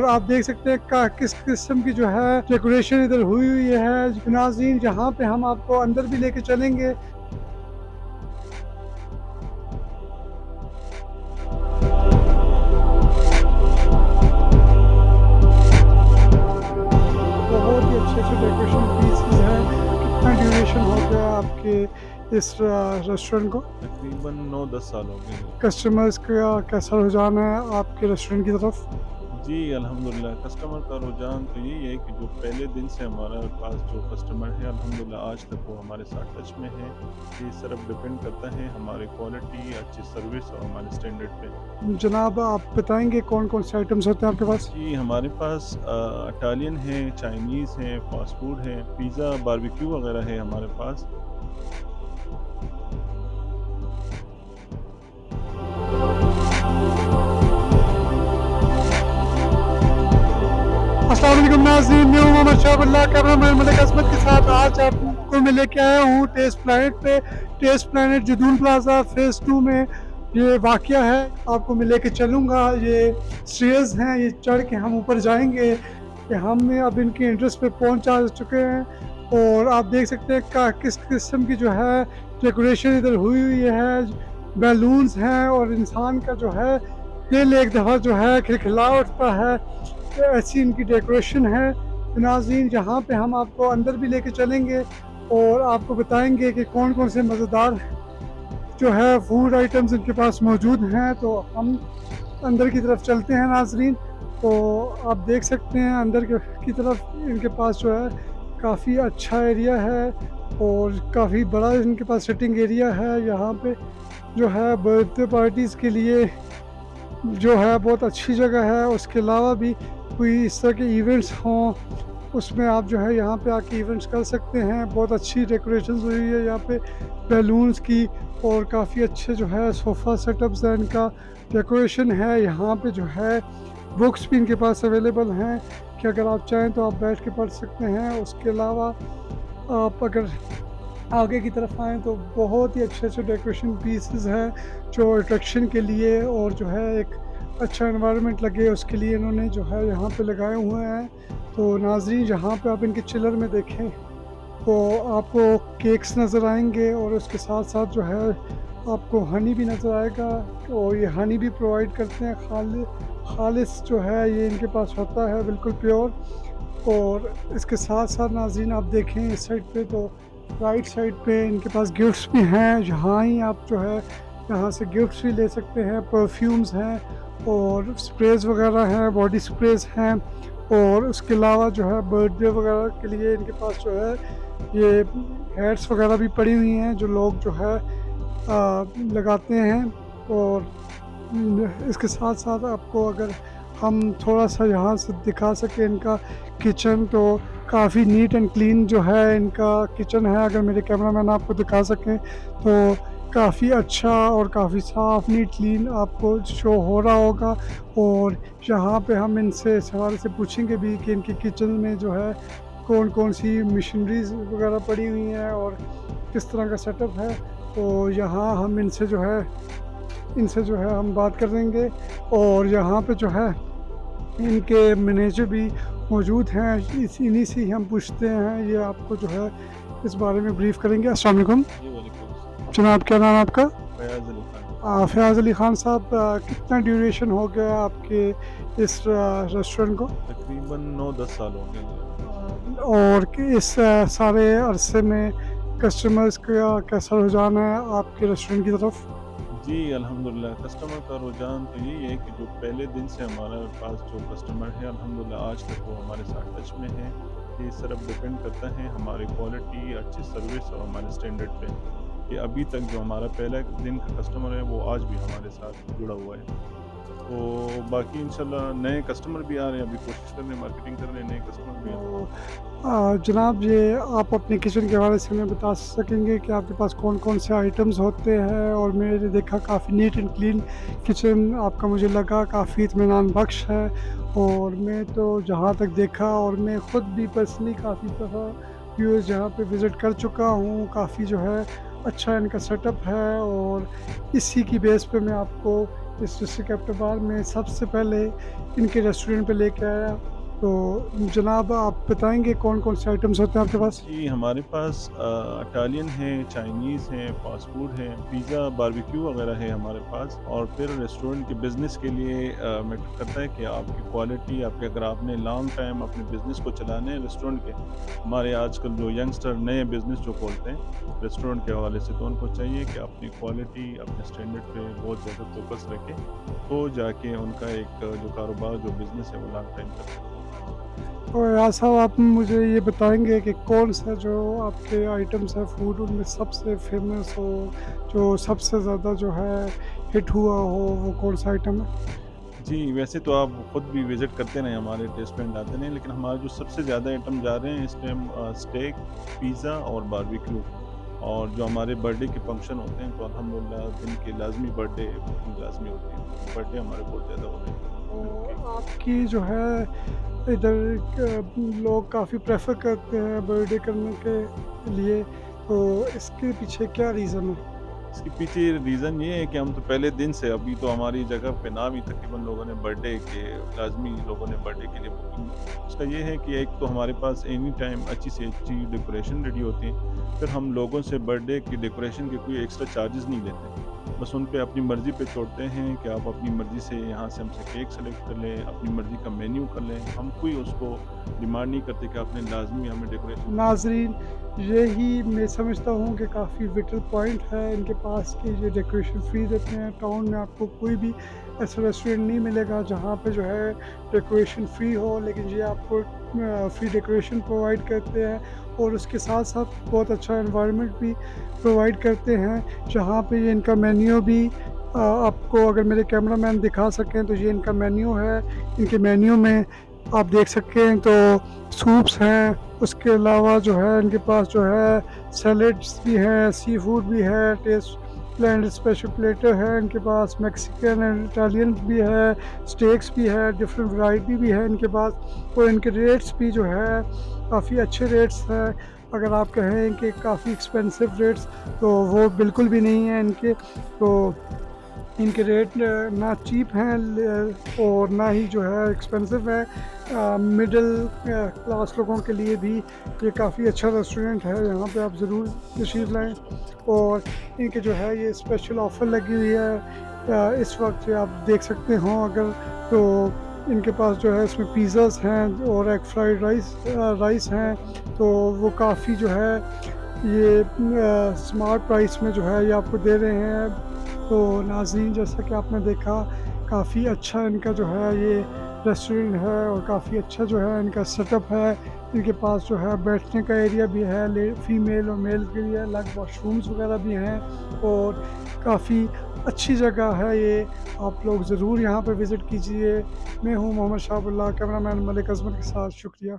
आप देख सकते हैं किस किस्म की जो है डेकोरेशन इधर हुई हुई है नाज़रीन, जहाँ पे हम आपको अंदर भी लेके चलेंगे। बहुत ही अच्छे अच्छे डेकोरेशन पीसेस हैं। कितना ड्यूरेशन हो गया आपके इस रेस्टोरेंट को? तकरीबन 9-10 साल हो गए। कस्टमर्स का कैसा रुझान है आपके रेस्टोरेंट की तरफ? जी, अल्हम्दुलिल्लाह कस्टमर का रुझान तो यही है कि जो पहले दिन से हमारे पास जो कस्टमर है अल्हम्दुलिल्लाह आज तक वो हमारे साथ टच में है। ये सिर्फ़ डिपेंड करता है हमारी क्वालिटी, अच्छी सर्विस और हमारे स्टैंडर्ड पे। जनाब आप बताएँगे कौन-कौन से आइटम्स होते हैं आपके पास? जी, हमारे पास इटालियन है, चाइनीज़ है, फ़ास्ट फूड है, पिज़्ज़ा, बारबेक्यू वग़ैरह है हमारे पास। अस्सलाम वालेकुम नाज़रीन, मैं हूं मोहम्मद शहाबुल्लाह, कैमरामैन मलिक असमत के साथ आज आपको मैं लेके आया हूँ टेस्ट प्लैनेट पे। Test planet Jadoon plaza phase 2 में ये वाक़या है। आपको मैं लेके चलूँगा। ये स्टेयर्स हैं, ये चढ़ के हम ऊपर जाएँगे। कि हम अब इनके एंट्रेंस पे पहुँच आ चुके हैं और आप देख सकते हैं किस किस्म की जो है डेकोरेशन इधर हुई हुई है। बैलून्स हैं और इंसान का जो है दिल एक दफ़ा जो है खिलखिला उठता है। ऐसी इनकी डेकोरेशन है नाज़रीन, जहाँ पे हम आपको अंदर भी लेके चलेंगे और आपको बताएँगे कि कौन-कौन से मज़ेदार जो है फूड आइटम्स इनके पास मौजूद हैं। तो हम अंदर की तरफ चलते हैं नाज़रीन। तो आप देख सकते हैं अंदर की तरफ इनके पास जो है काफ़ी अच्छा एरिया है और काफ़ी बड़ा इनके पास सिटिंग एरिया है। यहाँ पे जो है बर्थडे पार्टीज़ के लिए जो है बहुत अच्छी जगह है। उसके अलावा भी कोई इस तरह के इवेंट्स हों, उसमें आप जो है यहाँ पे आके इवेंट्स कर सकते हैं। बहुत अच्छी डेकोरेशंस हुई है यहाँ पे बैलून्स की और काफ़ी अच्छे जो है सोफ़ा सेटअप्स हैं इनका, डेकोरेशन है। यहाँ पे जो है बुक्स भी इनके पास अवेलेबल हैं कि अगर आप चाहें तो आप बैठ के पढ़ सकते हैं। उसके अलावा आप अगर आगे की तरफ आएँ तो बहुत ही अच्छे-अच्छे डेकोरेशन पीसेस हैं जो अट्रैक्शन के लिए और जो है एक अच्छा एनवायरनमेंट लगे उसके लिए इन्होंने जो है यहाँ पे लगाए हुए हैं। तो नाज़रीन जहाँ पे आप इनके चिलर में देखें तो आपको केक्स नज़र आएँगे और उसके साथ-साथ जो है आपको हनी भी नज़र आएगा और ये हनी भी प्रोवाइड करते हैं। खालिस जो है ये इनके पास होता है बिल्कुल प्योर। और इसके साथ-साथ नाज़रीन आप देखें इस साइड पे तो राइट साइड पे इनके पास गिफ्ट्स भी हैं। यहाँ ही आप जो है यहाँ से गिफ्ट्स भी ले सकते हैं। परफ्यूम्स हैं और स्प्रेज़ वग़ैरह हैं, बॉडी स्प्रेज़ हैं और उसके अलावा जो है बर्थडे वग़ैरह के लिए इनके पास जो है ये हैट्स वग़ैरह भी पड़ी हुई हैं जो लोग जो है लगाते हैं। और इसके साथ-साथ आपको अगर हम थोड़ा-सा यहाँ से दिखा सकें इनका किचन तो काफ़ी नीट एंड क्लीन जो है इनका किचन है। अगर मेरे कैमरामैन आपको दिखा सकें तो काफ़ी अच्छा और काफ़ी साफ़ नीट क्लीन आपको शो हो रहा होगा। और यहाँ पे हम इनसे सवाल से पूछेंगे भी कि इनके किचन में जो है कौन-कौन सी मशीनरीज़ वग़ैरह पड़ी हुई हैं और किस तरह का सेटअप है। तो यहाँ हम इनसे जो है हम बात करेंगे और यहाँ पे जो है इनके मैनेजर भी मौजूद हैं। इन्हीं से ही हम पूछते हैं, ये आपको जो है इस बारे में ब्रीफ़ करेंगे। अस्सलाम वालेकुम। जी, वालेकुम अस्सलाम। जनाब क्या नाम है आपका? फ़याज़ अली खान। फ़याज़ अली ख़ान साहब, कितना ड्यूरेशन हो गया आपके इस रेस्टोरेंट को? तकरीबन 9-10 साल हो गए। और कि इस सारे अरसे में कस्टमर्स का कैसा रुझान है आपके रेस्टोरेंट की तरफ? जी, अल्हम्दुलिल्लाह कस्टमर का रुझान तो यही है कि जो पहले दिन से हमारे पास जो कस्टमर है अल्हम्दुलिल्लाह आज तक वो हमारे साथ टच में है। ये सिर्फ़ डिपेंड करता है हमारी क्वालिटी, अच्छी सर्विस और हमारे स्टैंडर्ड पे। कि अभी तक जो हमारा पहला दिन का कस्टमर है वो आज भी हमारे साथ जुड़ा हुआ है। तो बाकी इंशाल्लाह नए कस्टमर भी आ रहे हैं, अभी कोशिश कर रहे हैं, मार्केटिंग कर रहे हैं, नए कस्टमर भी आते तो जनाब ये आप अपने किचन के हवाले से हमें बता सकेंगे कि आपके पास कौन-कौन से आइटम्स होते हैं? और मैंने देखा काफ़ी नीट एंड क्लीन किचन आपका मुझे लगा काफ़ी इत्मीनान बख्श है। और मैं तो जहाँ तक देखा और मैं ख़ुद भी पर्सनली काफ़ी दफ़ा व्यूअर्स जहाँ पे विज़िट कर चुका हूँ, काफ़ी जो है अच्छा इनका सेटअप है और इसी की बेस पे मैं आपको इस डिस्ट्रिक्ट एबटाबाद में सबसे पहले इनके रेस्टोरेंट पे लेके आया। तो जनाब आप बताएँगे कौन-कौन से आइटम्स होते हैं आपके पास? जी, हमारे पास इटालियन है, चाइनीज़ है, फ़ास्ट फ़ूड है, पिज़्ज़ा, बारबेक्यू वग़ैरह है हमारे पास। और फिर रेस्टोरेंट के बिज़नेस के लिए मैटर करता है कि आपकी क्वालिटी आपके, अगर आपने लॉन्ग टाइम अपने बिज़नेस को चलाने हैं रेस्टोरेंट के, हमारे आजकल जो यंगस्टर नए बिज़नेस जो खोलते हैं रेस्टोरेंट के हवाले से, तो उनको चाहिए कि अपनी क्वालिटी, अपने स्टैंडर्ड पे बहुत ज़्यादा फ़ोकस रखें, तो जाके उनका एक जो कारोबार, जो बिज़नेस है वो लॉन्ग टाइम चल सकता है। और यार साहब आप मुझे ये बताएँगे कि कौन-सा जो आपके आइटम्स हैं फूड उनमें सबसे फ़ेमस हो, जो सबसे ज़्यादा जो है हिट हुआ हो, वो कौन-सा आइटम है? जी, वैसे तो आप खुद भी विज़िट करते रहें, हमारे रेस्टोरेंट आते रहें, लेकिन हमारे जो सबसे ज़्यादा आइटम जा रहे हैं इस टाइम स्टेक, पिज़्ज़ा और बारबेक्यू। और जो हमारे बर्थडे के फंक्शन होते हैं, तो अल्हम्दुलिल्लाह दिन के लाज़मी बर्थडे बुकिंग लाज़मी होती है। बर्थडे हमारे बहुत ज़्यादा हो रहे हैं दिन के। तो आपकी जो है इधर लोग काफ़ी प्रेफर करते हैं बर्थडे करने के लिए, तो इसके पीछे क्या रीज़न है? इसके पीछे रीज़न ये है कि हम तो पहले दिन से, अभी तो हमारी जगह पे नाम ही तकरीबन लोगों ने बर्थडे के, लाज़मी लोगों ने बर्थडे के लिए बुकिंग। उसका ये है कि एक तो हमारे पास एनी टाइम अच्छी से अच्छी डेकोरेशन रेडी होती है। फिर हम लोगों से बर्थडे की डेकोरेशन के कोई एक्स्ट्रा चार्जेस नहीं लेते। बस उन पे अपनी मर्ज़ी पे छोड़ते हैं कि आप अपनी मर्ज़ी से यहाँ से हमसे केक सेलेक्ट कर लें, अपनी मर्ज़ी का मेन्यू कर लें। हम कोई उसको डिमांड नहीं करते कि आपने लाज़मी हमें डेकोरेशन। नाज़रीन, यही मैं समझता हूँ कि काफ़ी विटल पॉइंट है इनके पास कि ये डेकोरेशन फ्री देते हैं। टाउन में आपको कोई भी ऐसा रेस्टोरेंट नहीं मिलेगा जहाँ पे जो है डेकोरेशन फ्री हो, लेकिन ये आपको फ्री डेकोरेशन प्रोवाइड करते हैं और उसके साथ-साथ बहुत अच्छा एनवायरनमेंट भी प्रोवाइड करते हैं, जहाँ पे ये इनका मेन्यू भी आपको अगर मेरे कैमरामैन दिखा सकें तो ये इनका मेन्यू है। इनके मेन्यू में आप देख सकते हैं तो सूप्स हैं, उसके अलावा जो है इनके पास जो है सैलेड्स भी हैं, सी फूड भी है, टेस्ट ब्लेंड स्पेशल प्लेटर है इनके पास, मैक्सिकन एंड इटालियन भी है, स्टेक्स भी है, डिफरेंट वैरायटी भी है इनके पास। और इनके रेट्स भी जो है काफ़ी अच्छे रेट्स हैं। अगर आप कहें कि काफ़ी एक्सपेंसिव रेट्स तो वो बिल्कुल भी नहीं है इनके। तो इनके रेट ना चीप हैं और ना ही जो है एक्सपेंसिव है। मिडिल क्लास लोगों के लिए भी ये काफ़ी अच्छा रेस्टोरेंट है, यहाँ पे आप ज़रूर तशरीफ़ लाएँ। और इनके जो है ये स्पेशल ऑफ़र लगी हुई है इस वक्त आप देख सकते हो अगर, तो इनके पास जो है इसमें पिज़्ज़ास हैं और एग फ्राइड राइस हैं, तो वो काफ़ी जो है ये स्मार्ट प्राइस में जो है ये आपको दे रहे हैं। तो नाज़रीन, जैसा कि आपने देखा काफ़ी अच्छा इनका जो है ये रेस्टोरेंट है और काफ़ी अच्छा जो है इनका सेटअप है। इनके पास जो है बैठने का एरिया भी है, फीमेल और मेल के लिए अलग वॉशरूम्स वगैरह भी हैं और काफ़ी अच्छी जगह है ये। आप लोग ज़रूर यहाँ पे विज़िट कीजिए। मैं हूँ मोहम्मद शाहबुल्लाह, कैमरामैन मलिक अज़मत के साथ। शुक्रिया।